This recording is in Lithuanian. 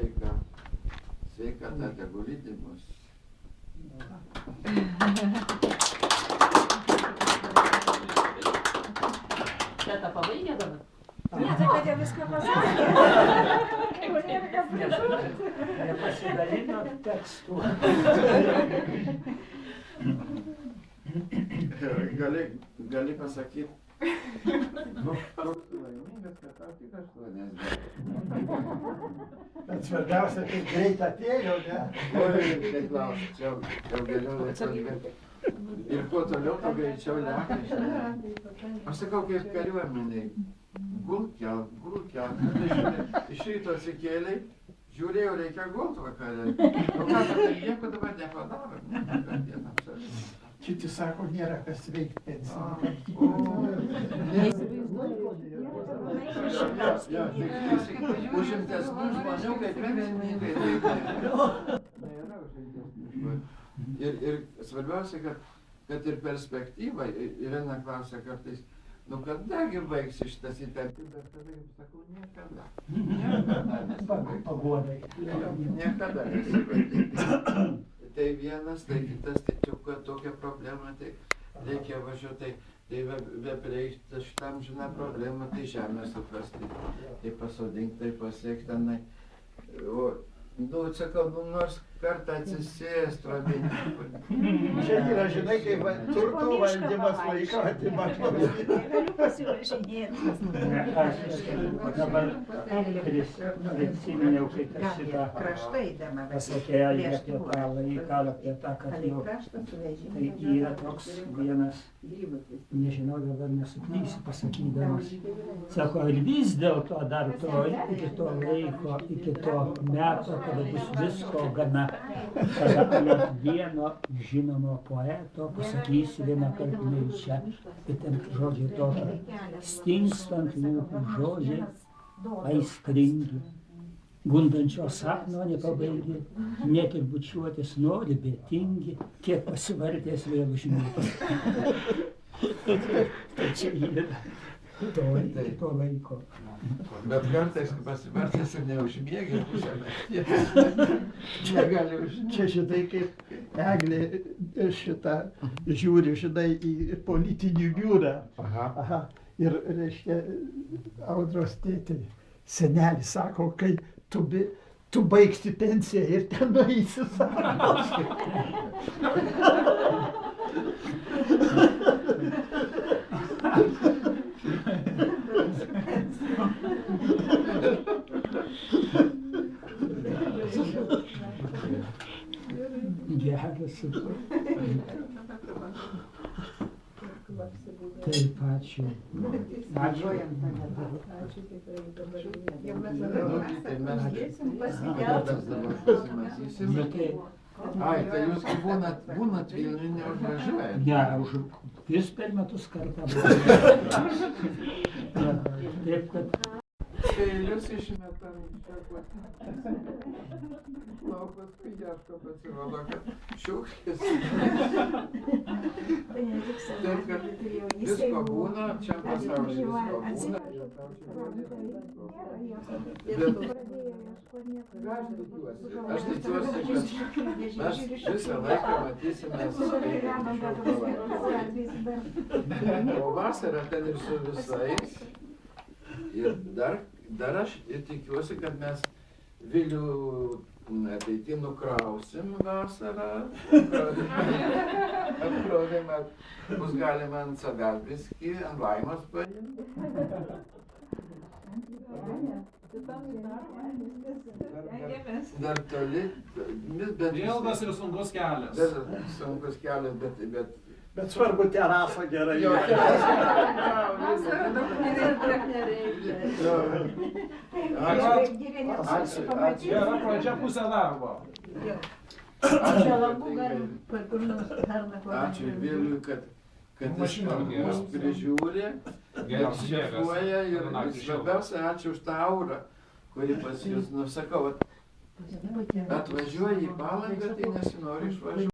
nuotaika, sveikata tegu lydi mus. Teta pabaigė dabar? Ne, tai kad jau viską pasakė. Nepasidalino tekstų. Gali pasakyti, koks tu laimingas, kad tau tik 80. Bet svarbiausia, tai greit atėjo, ne? Oi, neklausk, čia geriau laikas. Ir kuo toliau, to greičiau lekia. Aš sakau, kaip kariuomeniai, gulk, iš ryto atsikėlei, žiūrėjau, reikia gult vakare. O ką, tai nieko dabar nepadaro, ne, per dieną apsarė. Kiti sako, nėra kas veikti pensininkams. Užimtesnių žmonių, kaip pensininkai, nėra užimtesnių žmonių. Ir svarbiausia, kad ir perspektyva, Irena klausia kartais, nu kadagi baigsi šitas įtempti, bet tada jums sakau, niekada. Niekada nesibaigti. Tai vienas, tai kitas, tai tokia problema, tai reikia važiuoti, tai vepreikti šitam žina problemą, tai žemę suprasti, tai pasodink, tai pasiek tenai. O, nu, sakau, nors kartą atsisėst, ramiai. Čia yra, žinai, kaip turto valdymas laiko atima. Galiu pasivažinėti. Dabar prisiminiau, kai kas šitą pasakė apie tą laiką, apie tą, kad jau tai yra toks vienas, nežinau, dabar nesuklysiu pasakydamas. Sako, ir vis dėlto dar iki to laiko, iki to meto, kada bus visko gana, kada anot vieno žinomo poeto pasakysiu vieną kartą netyčia, bet ten žodžiai tokie, stingstant lūpų žodžiai, aistringi, gundančio sapno nepabaigi, net ir bučiuotis nori, bet tingi, kiek pasivartęs vėl užmėgi. Tai čia yra to laiko. Bet kartais pasivartęs ir neužmiegi pusę nakties. Negali užmiegi. Čia šitai kaip Eglė šitą žiūri, žinai, į politinį biurą. Aha. Ir, reiškia, Audros tėtė, senelis sako, kai tu baigsi pensiją ir ten nueisi sako. Geras. Taip, ačiū. Ačiū. Ai, tai jūs būnat Vilniuje, neužvažiuojat? Ne, vis per metus kartą. Taip, kad Peilius išmetam o paskui ieško pasirodo, kad šiukšlis. Taip, kad visko būna, čia pasaulyje visko būna. Aš tikiuosi, kad mes visą laiką matysimės o vasarą ten ir su visais. Ir dar aš tikiuosi, kad mes Vilių ateitį nukrausim vasarą. Apkrovimą bus galima ant savęs biskį, ant Laimos paimti. Dar toli, bet ilgas ir sunkus kelias. Sunkus kelias, bet Bet svarbu terasą gerai. Jo, Ačiū. Yra pradžia pusė darbo. Ačiū Viliui, kad jis mus prižiūri, šefuoja ir svarbiausia ačiū už tą aurą, kuri pas jūs, nu sakau, atvažiuoji į Palangą, tai nesinori išvažiuoti.